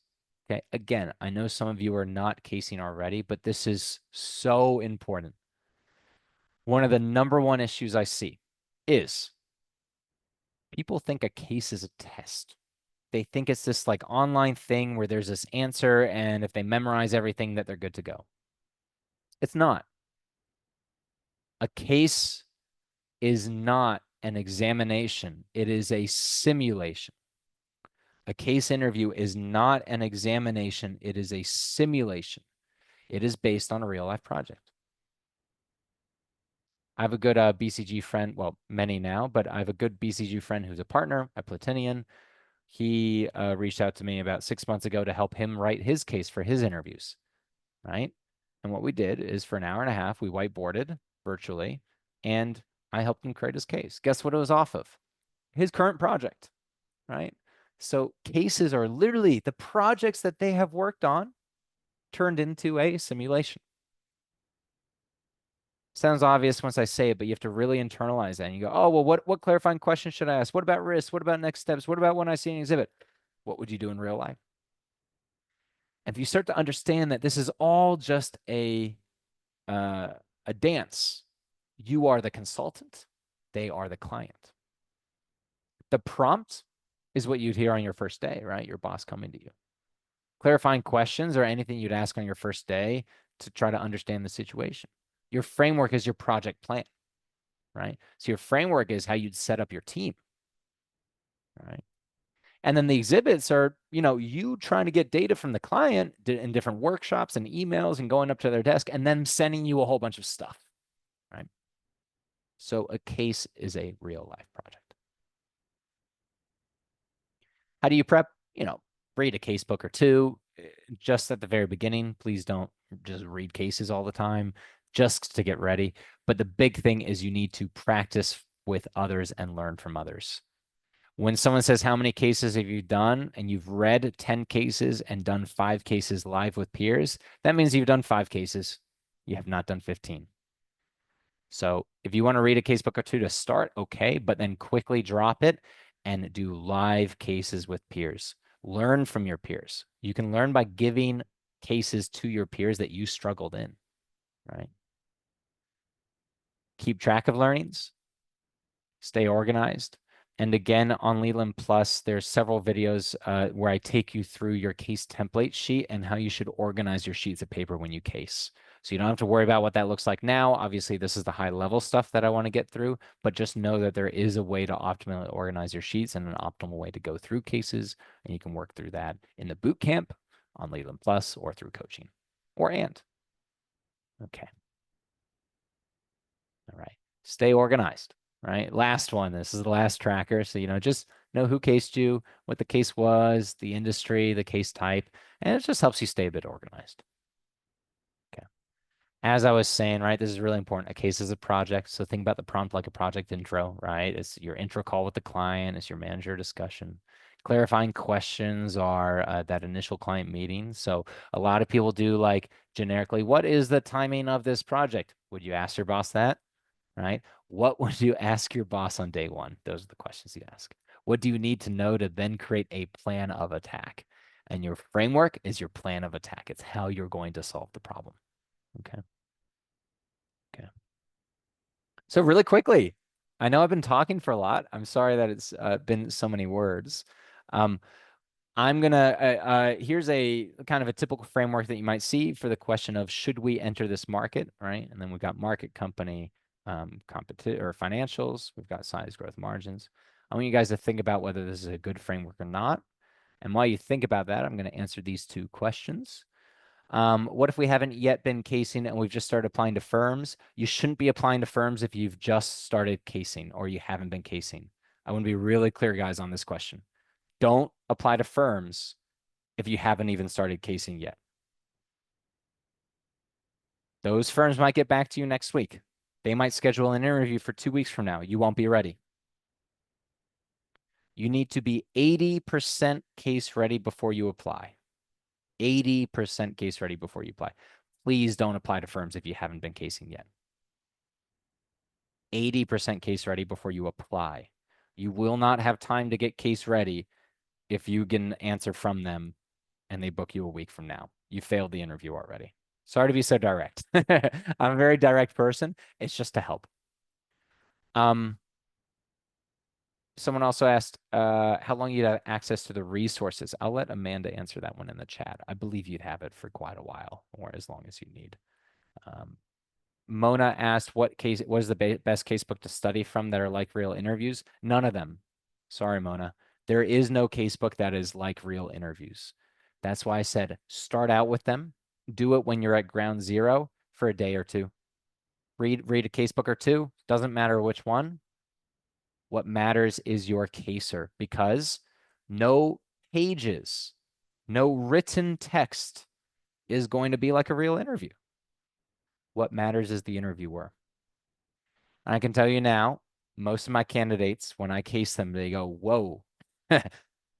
B: Okay. Again, I know some of you are not casing already, but this is so important. One of the number one issues I see is people think a case is a test. They think it's this like online thing where there's this answer, and if they memorize everything, that they're good to go. It's not. A case is not an examination. It is a simulation. A case interview is not an examination. It is a simulation. It is based on a real life project. I have a good BCG friend, well, many now, but I have a good BCG friend who's a partner at Platinian. He reached out to me about 6 months ago to help him write his case for his interviews, right? And what we did is for an hour and a half, we whiteboarded virtually, and I helped him create his case. Guess what it was off of? His current project, right? So cases are literally the projects that they have worked on turned into a simulation. Sounds obvious once I say it, but you have to really internalize that. And you go, oh, well, what clarifying questions should I ask? What about risks? What about next steps? What about when I see an exhibit? What would you do in real life? And if you start to understand that this is all just uh, a dance, you are the consultant, they are the client. The prompt is what you'd hear on your first day, right? Your boss coming to you. Clarifying questions or anything you'd ask on your first day to try to understand the situation. Your framework is your project plan, right? So your framework is how you'd set up your team, right? And then the exhibits are, you trying to get data from the client in different workshops and emails and going up to their desk and then sending you a whole bunch of stuff, right? So a case is a real life project. How do you prep? Read a case book or two just at the very beginning. Please don't just read cases all the time just to get ready. But the big thing is you need to practice with others and learn from others. When someone says, how many cases have you done? And you've read 10 cases and done 5 cases live with peers, that means you've done 5 cases. You have not done 15. So if you want to read a case book or two to start, okay, but then quickly drop it and do live cases with peers. Learn from your peers. You can learn by giving cases to your peers that you struggled in, right? Keep track of learnings, stay organized. And again, on Leland Plus, there's several videos where I take you through your case template sheet and how you should organize your sheets of paper when you case. So you don't have to worry about what that looks like now. Obviously, this is the high level stuff that I want to get through, but just know that there is a way to optimally organize your sheets and an optimal way to go through cases. And you can work through that in the boot camp on Leland Plus or through coaching or and. Okay. All right. Stay organized. Right. Last one. This is the last tracker. So, just know who cased you, what the case was, the industry, the case type, and it just helps you stay a bit organized. Okay. As I was saying, right, this is really important. A case is a project. So think about the prompt like a project intro, right? It's your intro call with the client, it's your manager discussion. Clarifying questions are that initial client meeting. So a lot of people do like generically, what is the timing of this project? Would you ask your boss that? Right? What would you ask your boss on day one? Those are the questions you ask. What do you need to know to then create a plan of attack? And your framework is your plan of attack. It's how you're going to solve the problem. Okay. Okay. So really quickly, I know I've been talking for a lot. I'm sorry that it's been so many words. Um, I'm gonna here's a kind of a typical framework that you might see for the question of should we enter this market, right? And then we've got market, company, competition or financials. We've got size, growth, margins. I want you guys to think about whether this is a good framework or not. And while you think about that, I'm going to answer these 2 questions. What if we haven't yet been casing and we've just started applying to firms? You shouldn't be applying to firms if you've just started casing or you haven't been casing. I want to be really clear, guys, on this question. Don't apply to firms if you haven't even started casing yet. Those firms might get back to you next week. They might schedule an interview for 2 weeks from now. You won't be ready. You need to be 80% case ready before you apply. 80% case ready before you apply. Please don't apply to firms if you haven't been casing yet. 80% case ready before you apply. You will not have time to get case ready if you get an answer from them and they book you a week from now. You failed the interview already. Sorry to be so direct. I'm a very direct person. It's just to help. Someone also asked how long you'd have access to the resources. I'll let Amanda answer that one in the chat. I believe you'd have it for quite a while or as long as you need. Mona asked what is the best case book to study from that are like real interviews? None of them. Sorry, Mona. There is no case book that is like real interviews. That's why I said start out with them. Do it when you're at ground zero for a day or two. Read a case book or two. Doesn't matter which one. What matters is your caser because no pages, no written text is going to be like a real interview. What matters is the interviewer. And I can tell you now, most of my candidates, when I case them, they go, whoa,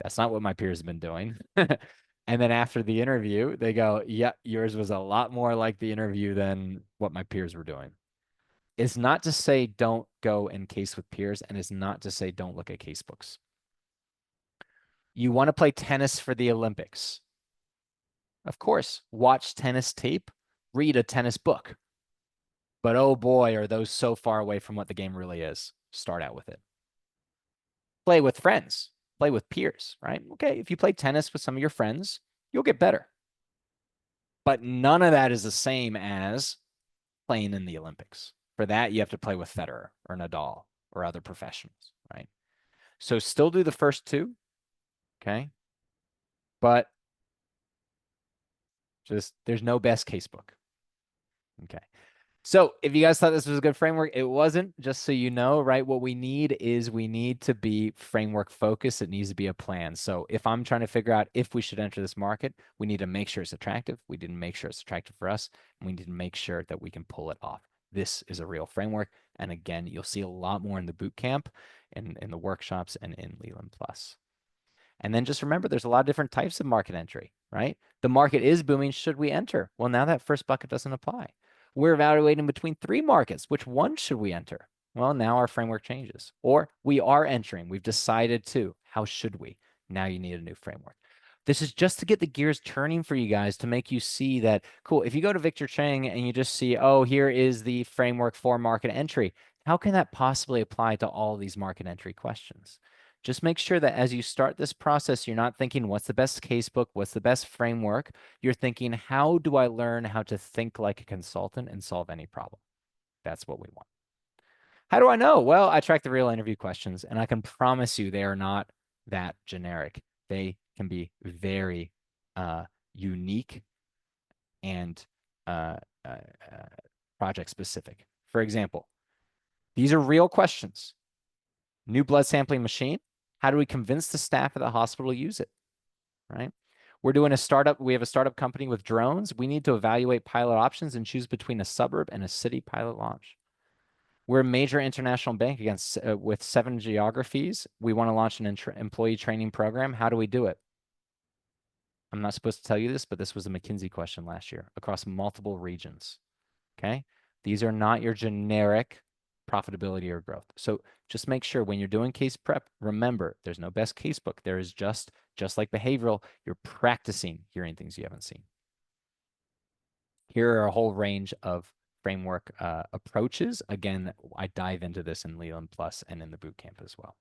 B: That's not what my peers have been doing. And then after the interview, they go, yeah, yours was a lot more like the interview than what my peers were doing. It's not to say don't go and case with peers, and it's not to say don't look at case books. You want to play tennis for the Olympics. Of course, watch tennis tape, read a tennis book. But oh boy, are those so far away from what the game really is. Start out with it. Play with friends, play with peers, right? Okay, if you play tennis with some of your friends, you'll get better. But none of that is the same as playing in the Olympics. For that, you have to play with Federer or Nadal or other professionals, right? So still do the first two, okay? But just there's no best case book. Okay. So if you guys thought this was a good framework, it wasn't, just so you know, right? What we need is we need to be framework focused. It needs to be a plan. So if I'm trying to figure out if we should enter this market, we need to make sure it's attractive. We didn't make sure it's attractive for us. And we need to make sure that we can pull it off. This is a real framework. And again, you'll see a lot more in the boot camp and in the workshops and in Leland Plus. And then just remember, there's a lot of different types of market entry, right? The market is booming. Should we enter? Well, now that first bucket doesn't apply. We're evaluating between three markets. Which one should we enter? Well, now our framework changes. Or we are entering. We've decided to. How should we? Now you need a new framework. This is just to get the gears turning for you guys to make you see that, cool, if you go to Victor Chang and you just see, oh, here is the framework for market entry, how can that possibly apply to all these market entry questions? Just make sure that as you start this process, you're not thinking, what's the best casebook? What's the best framework? You're thinking, how do I learn how to think like a consultant and solve any problem? That's what we want. How do I know? Well, I track the real interview questions, and I can promise you they are not that generic. They can be very unique and uh, uh, project specific. For example, these are real questions. New blood sampling machine. How do we convince the staff at the hospital to use it? Right? We're doing a startup. We have a startup company with drones. We need to evaluate pilot options and choose between a suburb and a city pilot launch. We're a major international bank against with 7 geographies. We want to launch an employee training program. How do we do it? I'm not supposed to tell you this, but this was a McKinsey question last year across multiple regions. Okay. These are not your generic profitability or growth. So just make sure when you're doing case prep, remember there's no best case book. There is just like behavioral, you're practicing hearing things you haven't seen. Here are a whole range of framework approaches. Again, I dive into this in Leland Plus and in the bootcamp as well.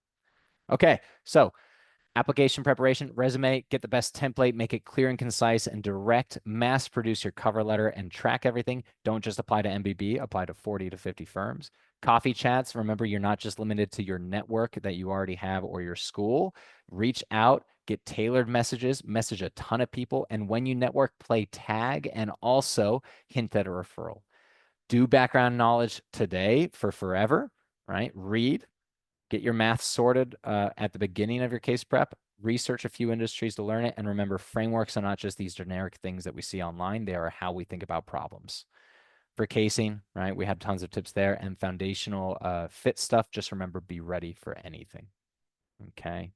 B: Okay, so application preparation, resume, get the best template, make it clear and concise and direct, mass produce your cover letter and track everything. Don't just apply to MBB, apply to 40 to 50 firms. Coffee chats, remember you're not just limited to your network that you already have or your school. Reach out, get tailored messages, message a ton of people. And when you network, play tag and also hint at a referral. Do background knowledge today for forever, right? Read, get your math sorted at the beginning of your case prep, research a few industries to learn it, and remember frameworks are not just these generic things that we see online. They are how we think about problems. For casing, right, we have tons of tips there, and foundational fit stuff, just remember, be ready for anything, okay?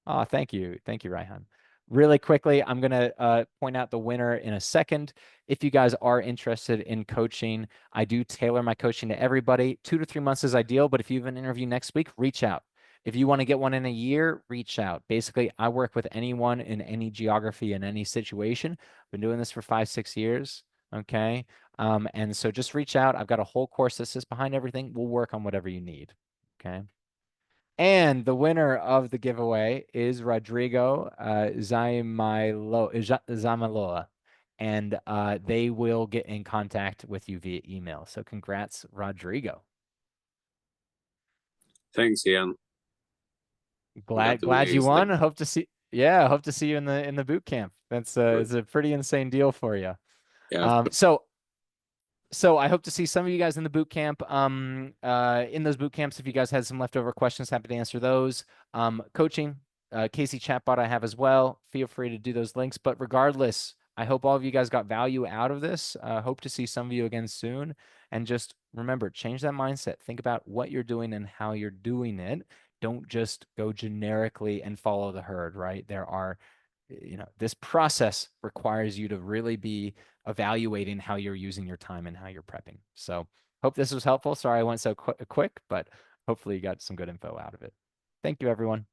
B: Oh, thank you. Thank you, Raihan. Really quickly, I'm going to point out the winner in a second. If you guys are interested in coaching, I do tailor my coaching to everybody. 2 to 3 months is ideal, but if you have an interview next week, reach out. If you want to get one in a year, reach out. Basically, I work with anyone in any geography in any situation. I've been doing this for 5, 6 years, okay? And so just reach out. I've got a whole course that sits behind everything. We'll work on whatever you need, okay? And the winner of the giveaway is Rodrigo Zamaloa. And they will get in contact with you via email. So congrats, Rodrigo.
C: Thanks, Ian.
B: Glad you won. Hope to see hope to see you in the boot camp. That's it's a pretty insane deal for you.
C: Yeah.
B: So I hope to see some of you guys in the boot camp. In those boot camps, if you guys had some leftover questions, happy to answer those. Coaching, Casey chatbot I have as well. Feel free to do those links. But regardless, I hope all of you guys got value out of this. Hope to see some of you again soon. And just remember, change that mindset. Think about what you're doing and how you're doing it. Don't just go generically and follow the herd, right? There are, this process requires you to really be evaluating how you're using your time and how you're prepping. So hope this was helpful. Sorry I went so quick, but hopefully you got some good info out of it. Thank you, everyone.